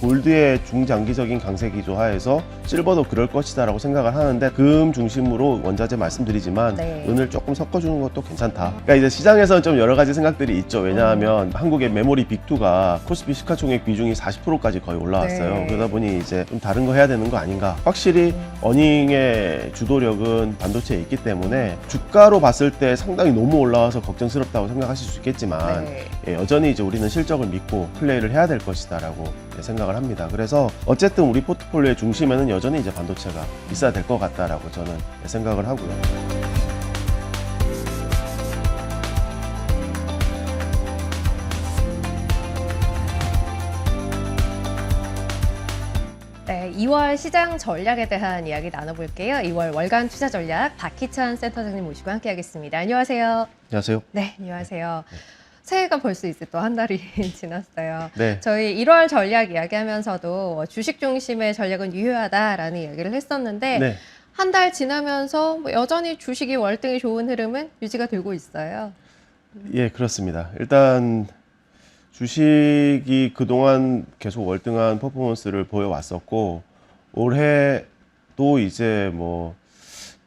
골드의 중장기적인 강세 기조 하에서 실버도 그럴 것이다라고 생각을 하는데 금 중심으로 원자재 말씀드리지만 네. 은을 조금 섞어주는 것도 괜찮다. 그러니까 이제 시장에서는 좀 여러 가지 생각들이 있죠. 왜냐하면 한국의 메모리 빅2가 코스피 시가총액 비중이 40%까지 거의 올라왔어요. 네. 그러다 보니 이제 좀 다른 거 해야 되는 거 아닌가. 확실히 어닝의 주도력은 반도체에 있기 때문에 주가로 봤을 때 상당히 너무 올라와서 걱정스럽다고 생각하실 수 있겠지만 네. 예, 여전히 이제 우리는 실적을 믿고 플레이를 해야 될 것이다라고 생각을 합니다. 그래서 어쨌든 우리 포트폴리오의 중심에는 여전히 이제 반도체가 있어야 될 것 같다라고 저는 생각을 하고요. 네, 2월 시장 전략에 대한 이야기 나눠볼게요. 2월 월간 투자 전략 박희찬 센터장님 모시고 함께하겠습니다. 안녕하세요. 안녕하세요. 네, 안녕하세요. 새해가 벌써 이제 또 한 달이 지났어요. 네. 저희 1월 전략 이야기하면서도 주식 중심의 전략은 유효하다라는 이야기를 했었는데 네. 한 달 지나면서 뭐 여전히 주식이 월등히 좋은 흐름은 유지가 되고 있어요. 예, 그렇습니다. 일단 주식이 그동안 계속 월등한 퍼포먼스를 보여왔었고 올해도 이제 뭐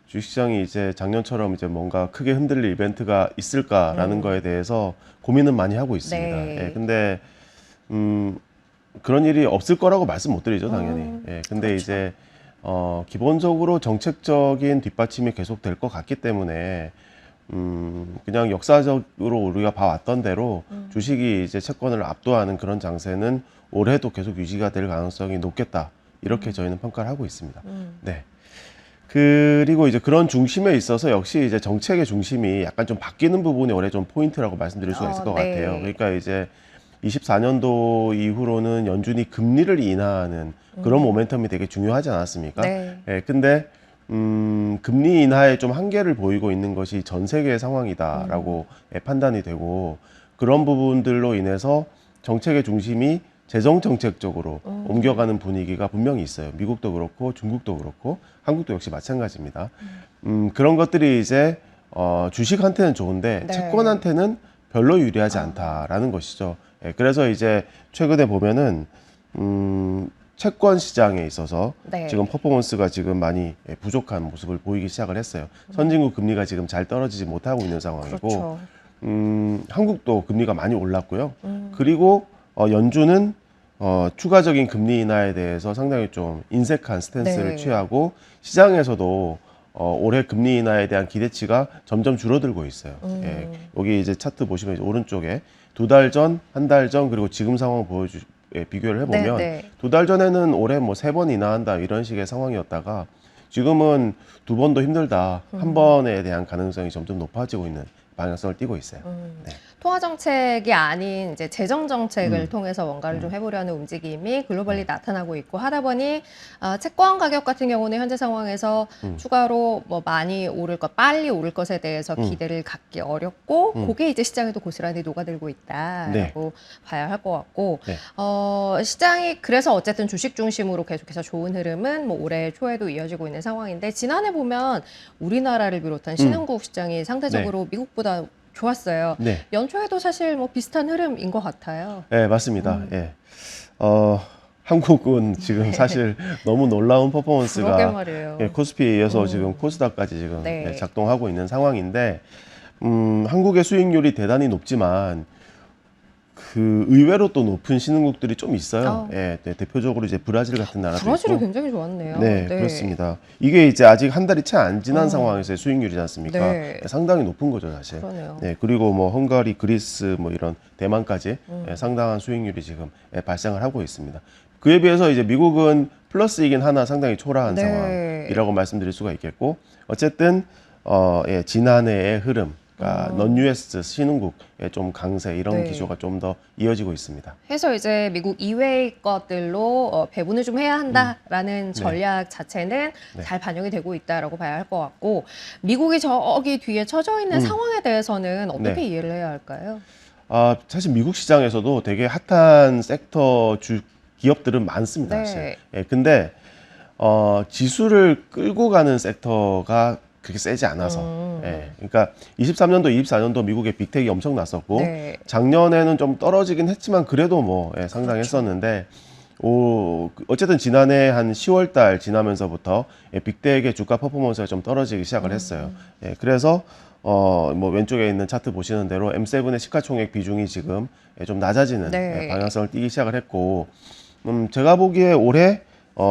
주식시장이 이제 작년처럼 이제 뭔가 크게 흔들릴 이벤트가 있을까라는 거에 대해서 고민은 많이 하고 있습니다. 네. 예, 근데 그런 일이 없을 거라고 말씀 못 드리죠, 당연히. 예, 근데 그렇죠. 이제 기본적으로 정책적인 뒷받침이 계속 될 것 같기 때문에 그냥 역사적으로 우리가 봐왔던 대로 주식이 이제 채권을 압도하는 그런 장세는 올해도 계속 유지가 될 가능성이 높겠다. 이렇게 저희는 평가를 하고 있습니다. 네. 그리고 이제 그런 중심에 있어서 역시 이제 정책의 중심이 약간 좀 바뀌는 부분이 올해 좀 포인트라고 말씀드릴 수가 있을 것 네. 같아요. 그러니까 이제 24년도 이후로는 연준이 금리를 인하하는 그런 모멘텀이 되게 중요하지 않았습니까? 네. 예, 근데 금리 인하에 좀 한계를 보이고 있는 것이 전 세계의 상황이다라고 판단이 되고 그런 부분들로 인해서 정책의 중심이 재정 정책 쪽으로 옮겨가는 분위기가 분명히 있어요. 미국도 그렇고 중국도 그렇고 한국도 역시 마찬가지입니다. 그런 것들이 이제 주식한테는 좋은데 네. 채권한테는 별로 유리하지 않다라는 것이죠. 예, 그래서 이제 최근에 보면은 채권 시장에 있어서 네. 지금 퍼포먼스가 지금 많이 부족한 모습을 보이기 시작을 했어요. 선진국 금리가 지금 잘 떨어지지 못하고 있는 상황이고 그렇죠. 한국도 금리가 많이 올랐고요. 그리고 연준은 추가적인 금리 인하에 대해서 상당히 좀 인색한 스탠스를 네. 취하고 시장에서도 올해 금리 인하에 대한 기대치가 점점 줄어들고 있어요. 예, 여기 이제 차트 보시면 이제 오른쪽에 2달 전, 한 달 전, 그리고 지금 상황을 비교를 해보면 네. 2달 전에는 올해 뭐 3번 인하한다 이런 식의 상황이었다가 지금은 2번도 힘들다. 한 번에 대한 가능성이 점점 높아지고 있는 방향성을 띠고 있어요. 네. 통화 정책이 아닌 이제 재정 정책을 통해서 뭔가를 좀 해보려는 움직임이 글로벌리 나타나고 있고 하다 보니 채권 가격 같은 경우는 현재 상황에서 추가로 뭐 많이 오를 것, 빨리 오를 것에 대해서 기대를 갖기 어렵고 그게 이제 시장에도 고스란히 녹아들고 있다라고 봐야 할 것 같고 네. 시장이 그래서 어쨌든 주식 중심으로 계속해서 좋은 흐름은 뭐 올해 초에도 이어지고 있는 상황인데 지난해 보면 우리나라를 비롯한 신흥국 시장이 상대적으로 미국보다 좋았어요. 네. 연초에도 사실 뭐 비슷한 흐름인 것 같아요. 네, 맞습니다. 예. 한국은 지금 사실 너무 놀라운 그러게 퍼포먼스가 말이에요. 예, 코스피에 이어서 지금 코스닥까지 지금 네. 예, 작동하고 있는 상황인데 한국의 수익률이 대단히 높지만 그 의외로 또 높은 신흥국들이 좀 있어요. 예, 네, 대표적으로 이제 브라질 같은 나라도 브라질이 있고. 굉장히 좋았네요. 네, 그렇습니다. 이게 이제 아직 한 달이 채 안 지난 상황에서의 수익률이지 않습니까? 네. 상당히 높은 거죠, 사실. 그러네요. 네, 그리고 뭐 헝가리, 그리스 뭐 이런 대만까지 상당한 수익률이 지금 발생을 하고 있습니다. 그에 비해서 이제 미국은 플러스이긴 하나 상당히 초라한 네. 상황이라고 말씀드릴 수가 있겠고, 어쨌든 예, 지난해의 흐름. 그러니까 non-US 신흥국의 좀 강세 이런 네. 기조가 좀 더 이어지고 있습니다. 해서 이제 미국 이외의 것들로 배분을 좀 해야 한다라는 전략 자체는 잘 반영이 되고 있다라고 봐야 할 것 같고 미국이 저기 뒤에 처져 있는 상황에 대해서는 어떻게 네. 이해를 해야 할까요? 사실 미국 시장에서도 되게 핫한 섹터 기업들은 많습니다. 네. 사실. 예, 근데 지수를 끌고 가는 섹터가 그렇게 세지 않아서. 예, 그러니까 23년도, 24년도 미국의 빅텍이 엄청 났었고 네. 작년에는 좀 떨어지긴 했지만 그래도 뭐 예, 상당히 그렇죠. 했었는데 어쨌든 지난해 한 10월 달 지나면서부터 빅텍의 주가 퍼포먼스가 좀 떨어지기 시작을 했어요. 예, 그래서 뭐 왼쪽에 있는 차트 보시는 대로 M7의 시가총액 비중이 지금 좀 낮아지는 네. 방향성을 띠기 시작을 했고, 제가 보기에 올해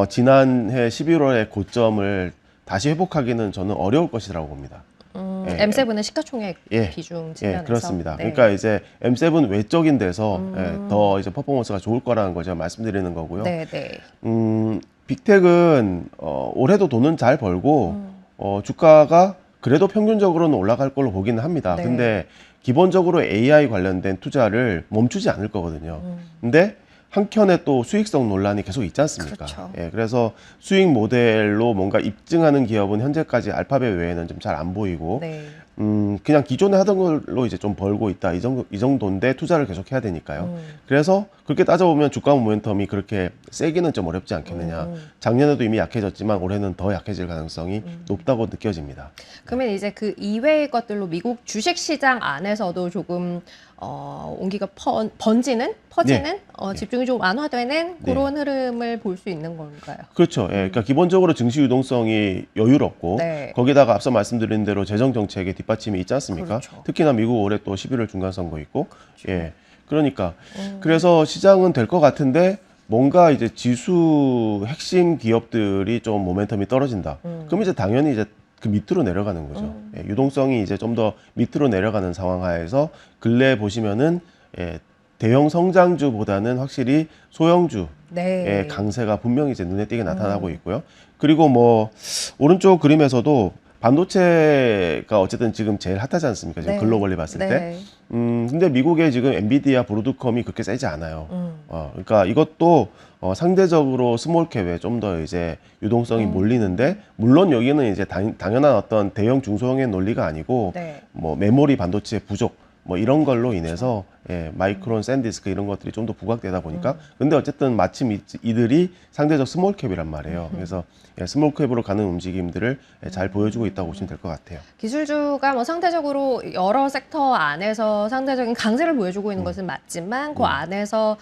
지난해 11월의 고점을 다시 회복하기는 저는 어려울 것이라고 봅니다. 예, M7의 시가총액 예, 비중 측면에서. 예, 그렇습니다. 네. 그러니까 이제 M7 외적인 데서 더 이제 퍼포먼스가 좋을 거라는 걸 제가 말씀드리는 거고요. 네, 네. 빅텍은 올해도 돈은 잘 벌고 주가가 그래도 평균적으로는 올라갈 걸로 보기는 합니다. 네. 근데 기본적으로 AI 관련된 투자를 멈추지 않을 거거든요. 근데 한켠에 또 수익성 논란이 계속 있지 않습니까? 그렇죠. 예, 그래서 수익 모델로 뭔가 입증하는 기업은 현재까지 알파벳 외에는 좀 잘 안 보이고, 네. 그냥 기존에 하던 걸로 이제 좀 벌고 있다. 이 정도인데 투자를 계속 해야 되니까요. 그래서 그렇게 따져보면 주가 모멘텀이 그렇게 세기는 좀 어렵지 않겠느냐. 작년에도 이미 약해졌지만 올해는 더 약해질 가능성이 높다고 느껴집니다. 그러면 이제 그 이외의 것들로 미국 주식 시장 안에서도 조금 온기가 퍼지는 네. 집중이 좀 완화되는 그런 흐름을 볼 수 있는 건가요? 그렇죠. 예, 그러니까 기본적으로 증시 유동성이 여유롭고 네. 거기다가 앞서 말씀드린 대로 재정 정책의 뒷받침이 있지 않습니까? 그렇죠. 특히나 미국 올해 또 11월 중간 선거 있고, 예, 그러니까 그래서 시장은 될 것 같은데 뭔가 이제 지수 핵심 기업들이 좀 모멘텀이 떨어진다. 그럼 이제 당연히 이제 그 밑으로 내려가는 거죠. 예, 유동성이 이제 좀 더 밑으로 내려가는 상황 하에서 근래 보시면은 대형 성장주보다는 확실히 소형주 네. 강세가 분명히 이제 눈에 띄게 나타나고 있고요. 그리고 뭐 오른쪽 그림에서도 반도체가 어쨌든 지금 제일 핫하지 않습니까? 지금 네. 글로벌리 봤을 때. 네. 근데 미국에 지금 엔비디아, 브로드컴이 그렇게 세지 않아요. 그러니까 이것도 상대적으로 스몰캡에 좀 더 이제 유동성이 몰리는데, 물론 여기는 이제 당연한 어떤 대형 중소형의 논리가 아니고 네. 뭐 메모리 반도체 부족 뭐 이런 걸로 인해서 마이크론, 샌디스크 이런 것들이 좀 더 부각되다 보니까 근데 어쨌든 마침 이들이 상대적 스몰캡이란 말이에요. 그래서 스몰캡으로 가는 움직임들을 잘 보여주고 있다고 보시면 될 것 같아요. 기술주가 뭐 상대적으로 여러 섹터 안에서 상대적인 강세를 보여주고 있는 것은 맞지만 그 안에서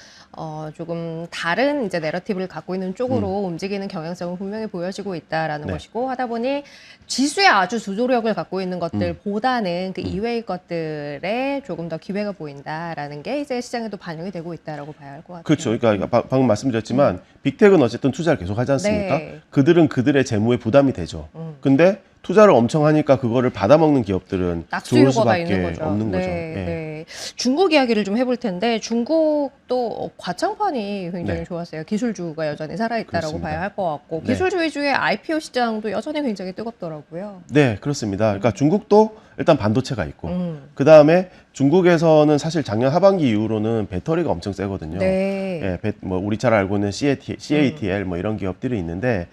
조금 다른 이제 내러티브를 갖고 있는 쪽으로 움직이는 경향성은 분명히 보여지고 있다라는 네. 것이고, 하다 보니 지수에 아주 주도력을 갖고 있는 것들보다는 그 이외의 것들에 조금 더 기회가 보인다라는 게 이제 시장에도 반영이 되고 있다라고 봐야 할 것 같아요. 그렇죠. 그러니까 방금 말씀드렸지만 빅텍은 어쨌든 투자를 계속 하지 않습니까? 네. 그들은 그들의 재무에 부담이 되죠. 근데 투자를 엄청 하니까 그거를 받아먹는 기업들은 좋을 낙수효과가 수밖에 있는 거죠. 없는 거죠. 네, 예. 네. 중국 이야기를 좀 해볼 텐데, 중국도 과창판이 굉장히 네. 좋았어요. 기술주가 여전히 살아있다라고 그렇습니다. 봐야 할 것 같고, 네. 기술주 위주의 IPO 시장도 여전히 굉장히 뜨겁더라고요. 네, 그렇습니다. 그러니까 중국도 일단 반도체가 있고, 음. 그 다음에 중국에서는 사실 작년 하반기 이후로는 배터리가 엄청 세거든요. 네. 예, 뭐 우리 잘 알고 있는 CATL 뭐 이런 기업들이 있는데,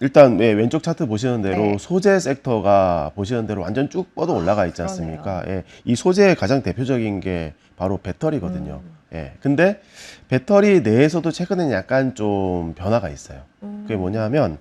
일단 왼쪽 차트 보시는 대로 네. 소재 섹터가 보시는 대로 완전 쭉 뻗어 올라가 있지 않습니까? 예, 이 소재의 가장 대표적인 게 바로 배터리거든요. 예, 근데 배터리 내에서도 최근에는 약간 좀 변화가 있어요. 그게 뭐냐면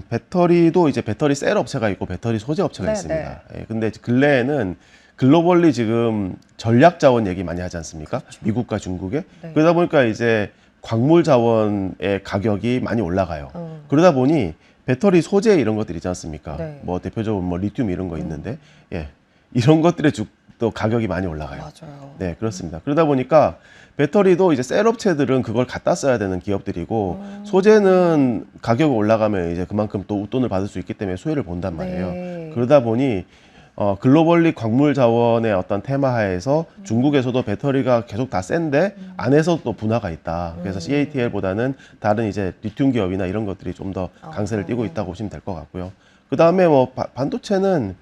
배터리도 이제 배터리 셀 업체가 있고 배터리 소재 업체가 네, 있습니다. 예, 근데 근래에는 글로벌리 지금 전략 자원 얘기 많이 하지 않습니까? 미국과 중국에. 네. 그러다 보니까 이제 광물 자원의 가격이 많이 올라가요. 그러다 보니 배터리 소재 이런 것들 있지 않습니까? 네. 뭐 대표적으로 뭐 리튬 이런 거 있는데, 예, 이런 것들의 또 가격이 많이 올라가요. 맞아요. 네, 그렇습니다. 그러다 보니까 배터리도 이제 셀 업체들은 그걸 갖다 써야 되는 기업들이고, 소재는 가격이 올라가면 이제 그만큼 또 웃돈을 받을 수 있기 때문에 수혜를 본단 말이에요. 네. 그러다 보니 글로벌리 광물 자원의 어떤 테마하에서 중국에서도 배터리가 계속 다 센데 안에서 또 분화가 있다. 그래서 CATL보다는 다른 이제 리튬 기업이나 이런 것들이 좀 더 강세를 띠고 있다고 보시면 될 것 같고요. 그 다음에 뭐 반도체는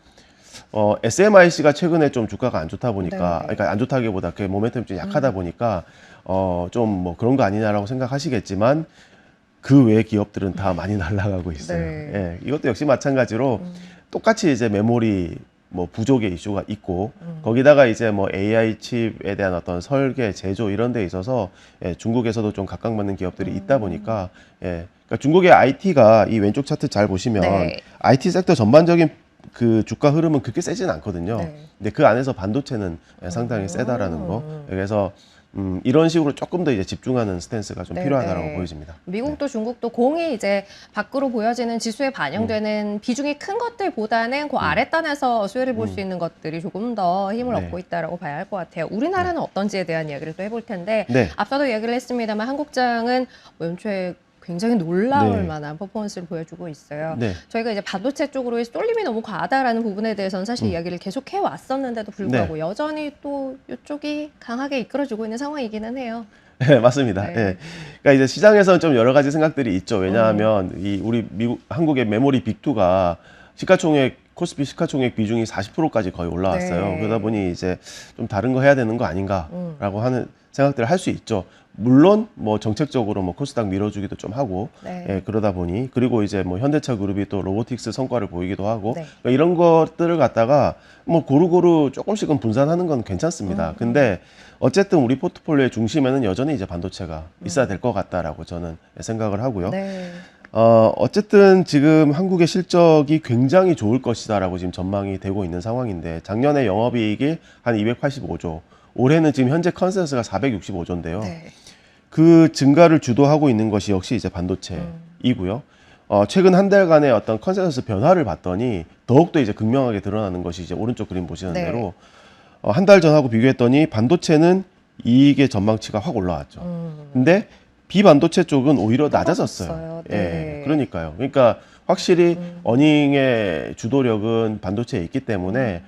SMIC가 최근에 좀 주가가 안 좋다 보니까, 네. 그러니까 안 좋다기보다 그 모멘텀이 좀 약하다 보니까 좀 뭐 그런 거 아니냐라고 생각하시겠지만 그 외 기업들은 다 많이 날아가고 있어요. 네. 예, 이것도 역시 마찬가지로 똑같이 이제 메모리 뭐 부족의 이슈가 있고 거기다가 이제 뭐 AI 칩에 대한 어떤 설계, 제조 이런 데 있어서 중국에서도 좀 각광받는 기업들이 있다 보니까 그러니까 중국의 IT가 이 왼쪽 차트 잘 보시면 네. IT 섹터 전반적인 그 주가 흐름은 그렇게 세진 않거든요. 네. 근데 그 안에서 반도체는 상당히 세다라는 거. 그래서 이런 식으로 조금 더 이제 집중하는 스탠스가 좀 네, 필요하다고 네. 보여집니다. 미국도 중국도 공이 이제 밖으로 보여지는 지수에 반영되는 비중이 큰 것들보다는 그 아랫단에서 수혜를 볼 수 있는 것들이 조금 더 힘을 네. 얻고 있다라고 봐야 할 것 같아요. 우리나라는 어떤지에 대한 이야기를 또 해볼 텐데 네. 앞서도 이야기를 했습니다만 한국장은 뭐 연초에 굉장히 놀라울 네. 만한 퍼포먼스를 보여주고 있어요. 네. 저희가 이제 반도체 쪽으로의 쏠림이 너무 과하다라는 부분에 대해서는 사실 이야기를 계속 해왔었는데도 불구하고 여전히 또 이쪽이 강하게 이끌어주고 있는 상황이기는 해요. 네, 맞습니다. 네. 예. 그러니까 이제 시장에서는 좀 여러 가지 생각들이 있죠. 왜냐하면 이 우리 한국의 메모리 빅2가 코스피 시가총액 비중이 40%까지 거의 올라왔어요. 네. 그러다 보니 이제 좀 다른 거 해야 되는 거 아닌가라고 하는 생각들을 할 수 있죠. 물론 뭐 정책적으로 뭐 코스닥 밀어주기도 좀 하고 네. 예, 그러다 보니 그리고 이제 뭐 현대차 그룹이 또 로보틱스 성과를 보이기도 하고 네. 그러니까 이런 것들을 갖다가 뭐 고루고루 조금씩은 분산하는 건 괜찮습니다. 근데 어쨌든 우리 포트폴리오의 중심에는 여전히 이제 반도체가 있어야 될 것 같다라고 저는 생각을 하고요. 네. 어쨌든 지금 한국의 실적이 굉장히 좋을 것이다라고 지금 전망이 되고 있는 상황인데 작년에 영업이익이 한 285조, 올해는 지금 현재 컨센서스가 465조인데요. 네. 그 증가를 주도하고 있는 것이 역시 이제 반도체이고요. 최근 한 달간의 어떤 컨센서스 변화를 봤더니 더욱더 이제 극명하게 드러나는 것이 이제 오른쪽 그림 보시는 네. 대로 한 달 전하고 비교했더니 반도체는 이익의 전망치가 확 올라왔죠. 근데 비반도체 쪽은 오히려 낮아졌어요. 떨어졌어요. 예, 네. 그러니까요. 그러니까 확실히 어닝의 주도력은 반도체에 있기 때문에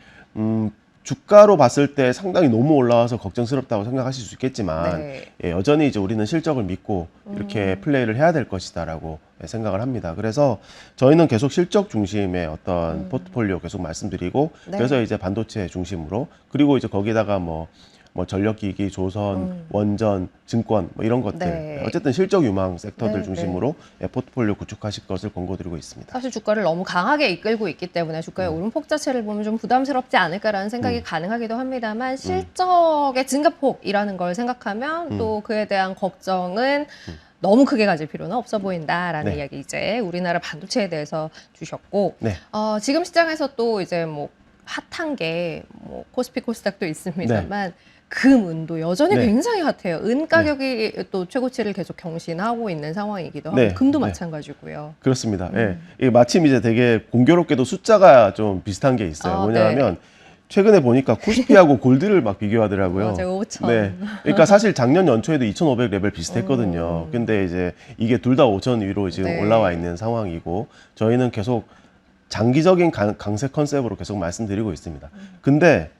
주가로 봤을 때 상당히 너무 올라와서 걱정스럽다고 생각하실 수 있겠지만 네. 예, 여전히 이제 우리는 실적을 믿고 이렇게 플레이를 해야 될 것이다라고 생각을 합니다. 그래서 저희는 계속 실적 중심의 어떤 포트폴리오 계속 말씀드리고 네. 그래서 이제 반도체 중심으로 그리고 이제 거기다가 뭐 전력기기, 조선, 원전, 증권 뭐 이런 것들 네. 어쨌든 실적 유망 섹터들 네, 중심으로 예, 포트폴리오 구축하실 것을 권고드리고 있습니다. 사실 주가를 너무 강하게 이끌고 있기 때문에 주가의 오름폭 자체를 보면 좀 부담스럽지 않을까라는 생각이 가능하기도 합니다만 실적의 증가폭이라는 걸 생각하면 또 그에 대한 걱정은 너무 크게 가질 필요는 없어 보인다라는 네. 이야기 이제 우리나라 반도체에 대해서 주셨고 네. 지금 시장에서 또 이제 뭐 핫한 게 뭐 코스피 코스닥도 있습니다만 금, 은도 여전히 네. 굉장히 핫해요. 은 가격이 또 최고치를 계속 경신하고 있는 상황이기도 하고 네. 금도 네. 마찬가지고요. 그렇습니다. 예. 이게 마침 이제 되게 공교롭게도 숫자가 좀 비슷한 게 있어요. 아, 뭐냐면 최근에 보니까 코스피하고 골드를 막 비교하더라고요. 맞아요. 5,000. 네. 그러니까 사실 작년 연초에도 2,500 레벨 비슷했거든요. 근데 이제 이게 둘 다 5,000 위로 지금 네. 올라와 있는 상황이고 저희는 계속 장기적인 강세 컨셉으로 계속 말씀드리고 있습니다. 근데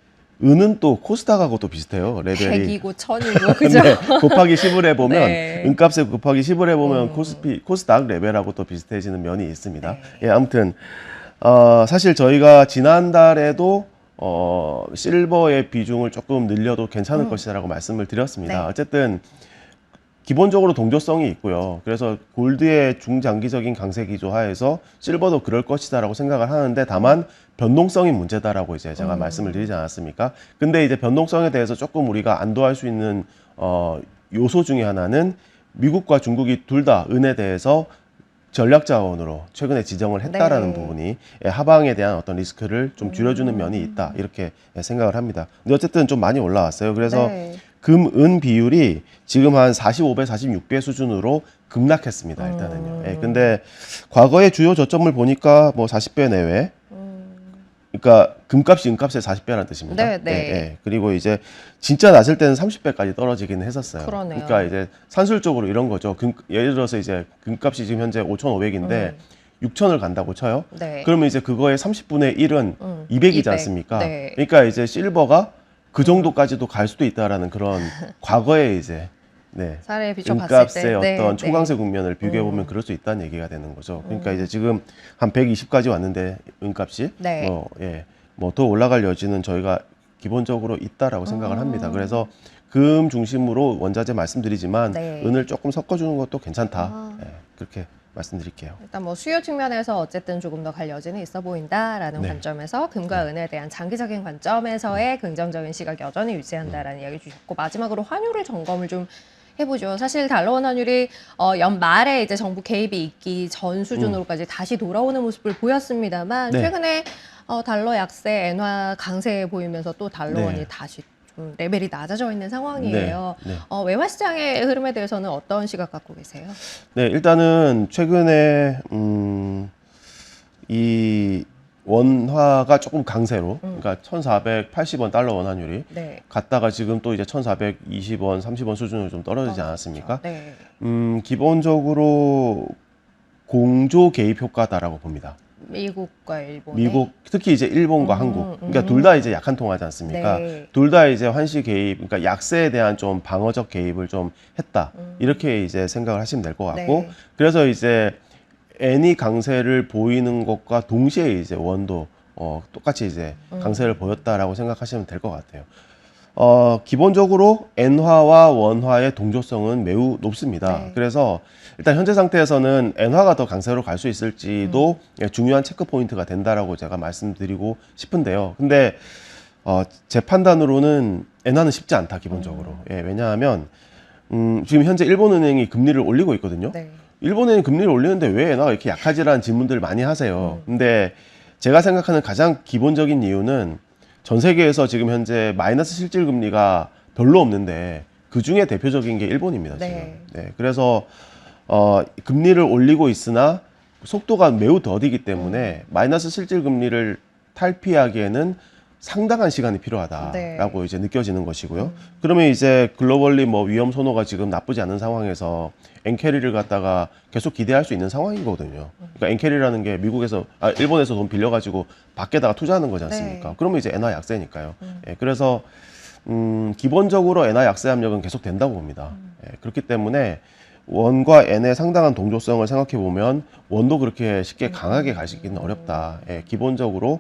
은은 또 코스닥하고 또 비슷해요. 레벨이. 100이고 1000이고 그죠? 네, 곱하기 10을 해보면 네. 은값에 곱하기 10을 해보면 코스닥 레벨하고 또 비슷해지는 면이 있습니다. 네. 예, 아무튼 사실 저희가 지난달에도 실버의 비중을 조금 늘려도 괜찮을 것이라고 말씀을 드렸습니다. 네. 어쨌든 기본적으로 동조성이 있고요. 그래서 골드의 중장기적인 강세 기조 하에서 실버도 그럴 것이다라고 생각을 하는데 다만 변동성이 문제다라고 이제 제가 말씀을 드리지 않았습니까? 근데 이제 변동성에 대해서 조금 우리가 안도할 수 있는 요소 중에 하나는 미국과 중국이 둘 다 은에 대해서 전략 자원으로 최근에 지정을 했다라는 네. 부분이 하방에 대한 어떤 리스크를 좀 줄여주는 면이 있다 이렇게 생각을 합니다. 근데 어쨌든 좀 많이 올라왔어요. 그래서 네. 금, 은 비율이 지금 한 45배, 46배 수준으로 급락했습니다. 일단은요. 예, 근데 과거의 주요 저점을 보니까 뭐 40배 내외. 그러니까 금값이 은값의 40배라는 뜻입니다. 네, 네. 예, 예. 그리고 이제 진짜 낮을 때는 30배까지 떨어지긴 했었어요. 그러네요. 그러니까 이제 산술적으로 이런 거죠. 예를 들어서 이제 금값이 지금 현재 5,500인데 6,000을 간다고 쳐요. 네. 그러면 이제 그거의 30분의 1은 200이지 200. 않습니까? 네. 그러니까 이제 실버가 그 정도까지도 갈 수도 있다라는 그런 과거에 이제 네. 사례에 비춰봤을 은값의 때 어떤 네, 총강세 국면을 비교해 보면 그럴 수 있다는 얘기가 되는 거죠. 그러니까 이제 지금 한 120까지 왔는데 은값이 네. 뭐 더 올라갈 여지는 저희가 기본적으로 있다라고 생각을 합니다. 그래서 금 중심으로 원자재 말씀드리지만 네. 은을 조금 섞어주는 것도 괜찮다. 예, 그렇게 말씀드릴게요. 일단 뭐 수요 측면에서 어쨌든 조금 더 갈 여지는 있어 보인다라는 네. 관점에서 금과 은에 대한 장기적인 관점에서의 긍정적인 시각 여전히 유지한다라는 이야기 주셨고 마지막으로 환율을 점검을 좀 해보죠. 사실 달러원 환율이 연말에 이제 정부 개입이 있기 전 수준으로까지 다시 돌아오는 모습을 보였습니다만 네. 최근에 달러 약세, 엔화 강세 보이면서 또 달러원이 네. 다시 레벨이 낮아져 있는 상황이에요. 네, 네. 외화 시장의 흐름에 대해서는 어떤 시각 갖고 계세요? 네, 일단은 최근에 이 원화가 조금 강세로, 그러니까 1,480원 달러 원환율이 네. 갔다가 지금 또 이제 1,420원, 30원 수준으로 좀 떨어지지 않았습니까? 네. 기본적으로 공조 개입 효과다라고 봅니다. 미국과 일본. 미국, 특히 이제 일본과 한국, 그러니까 둘 다 이제 약한 통하지 않습니까? 네. 둘 다 이제 환시 개입, 그러니까 약세에 대한 좀 방어적 개입을 좀 했다. 이렇게 이제 생각을 하시면 될 것 같고, 네. 그래서 이제 엔이 강세를 보이는 것과 동시에 이제 원도 똑같이 이제 강세를 보였다라고 생각하시면 될 것 같아요. 기본적으로 엔화와 원화의 동조성은 매우 높습니다. 네. 그래서 일단 현재 상태에서는 엔화가 더 강세로 갈 수 있을지도 중요한 체크 포인트가 된다라고 제가 말씀드리고 싶은데요. 근데 제 판단으로는 엔화는 쉽지 않다, 기본적으로. 예, 왜냐하면 지금 현재 일본은행이 금리를 올리고 있거든요. 네. 일본은행이 금리를 올리는데 왜 엔화가 이렇게 약하지라는 질문들 많이 하세요. 근데 제가 생각하는 가장 기본적인 이유는 전 세계에서 지금 현재 마이너스 실질 금리가 별로 없는데 그 중에 대표적인 게 일본입니다. 지금. 네. 네, 그래서 금리를 올리고 있으나 속도가 매우 더디기 때문에 마이너스 실질 금리를 탈피하기에는 상당한 시간이 필요하다라고 네. 이제 느껴지는 것이고요. 그러면 이제 글로벌리 뭐 위험 선호가 지금 나쁘지 않은 상황에서 엔캐리를 갖다가 계속 기대할 수 있는 상황이거든요. 그러니까 엔캐리라는 게 일본에서 돈 빌려가지고 밖에다가 투자하는 거지 않습니까? 네. 그러면 이제 엔화 약세니까요. 예, 그래서 기본적으로 엔화 약세 압력은 계속 된다고 봅니다. 예, 그렇기 때문에 원과 엔의 상당한 동조성을 생각해 보면 원도 그렇게 쉽게 강하게 가시기는 어렵다. 예, 기본적으로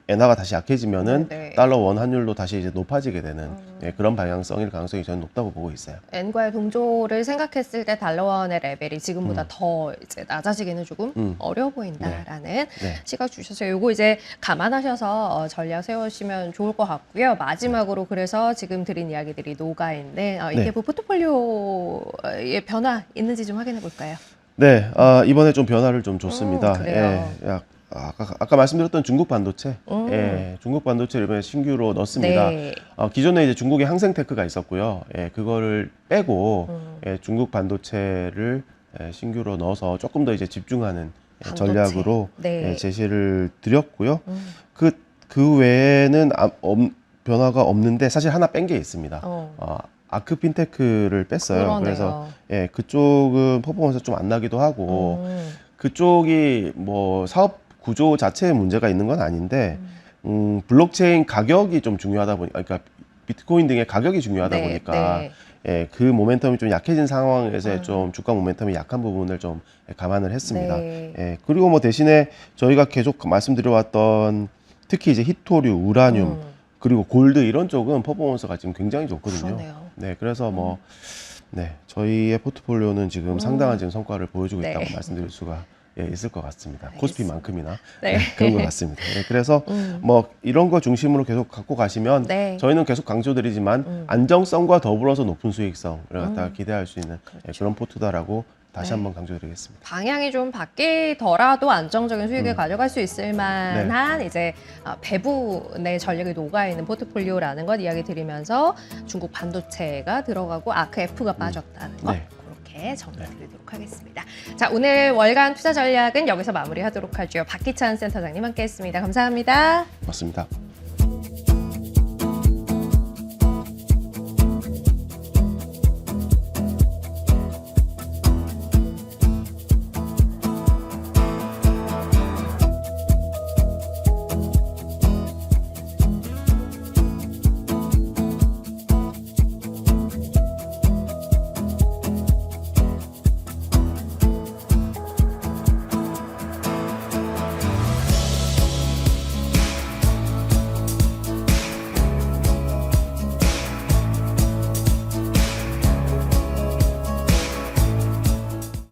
엔화가 다시 약해지면은 네. 달러 원 환율도 다시 이제 높아지게 되는 그런 방향성일 가능성이 저는 높다고 보고 있어요. 엔과의 동조를 생각했을 때 달러원의 레벨이 지금보다 더 이제 낮아지기는 조금 어려워 보인다라는 네. 시각 주셨어요. 요거 이제 감안하셔서 전략 세우시면 좋을 것 같고요. 마지막으로 그래서 지금 드린 이야기들이 녹아 있는 네. ETF 포트폴리오의 변화 있는지 좀 확인해 볼까요? 네, 이번에 좀 변화를 좀 줬습니다. 그래요. 아까 말씀드렸던 중국 반도체, 중국 반도체를 이번에 신규로 넣습니다. 네. 기존에 이제 중국의 항생테크가 있었고요. 그거를 빼고 중국 반도체를 신규로 넣어서 조금 더 이제 집중하는 반도체. 전략으로 네. 제시를 드렸고요. 그 외에는 변화가 없는데 사실 하나 뺀 게 있습니다. 아크 핀테크를 뺐어요. 그러네요. 그래서 그쪽은 퍼포먼스 좀 안 나기도 하고 그쪽이 뭐 사업 구조 자체에 문제가 있는 건 아닌데 블록체인 가격이 좀 중요하다 보니까, 그러니까 비트코인 등의 가격이 중요하다 네, 보니까 네. 그 모멘텀이 좀 약해진 상황에서 좀 주가 모멘텀이 약한 부분을 좀 감안을 했습니다. 네. 그리고 뭐 대신에 저희가 계속 말씀드려왔던 특히 이제 히토류, 우라늄 그리고 골드 이런 쪽은 퍼포먼스가 지금 굉장히 좋거든요. 그러네요. 네, 그래서 뭐 저희의 포트폴리오는 지금 상당한 지금 성과를 보여주고 네. 있다고 말씀드릴 수가 있을 것 같습니다. 알겠습니다. 코스피만큼이나 네. 그런 것 같습니다. 그래서 뭐 이런 거 중심으로 계속 갖고 가시면 네. 저희는 계속 강조드리지만 안정성과 더불어서 높은 수익성을 갖다가 기대할 수 있는 그런 포트다라고 다시 한번 강조드리겠습니다. 방향이 좀 바뀌더라도 안정적인 수익을 가져갈 수 있을 만한 이제 배분의 전략이 녹아있는 포트폴리오라는 것 이야기 드리면서 중국 반도체가 들어가고 아크 F가 빠졌다는 것 그렇게 정리드리도록 하겠습니다. 자, 오늘 월간 투자 전략은 여기서 마무리하도록 하죠. 박기찬 센터장님 함께했습니다. 감사합니다. 맞습니다.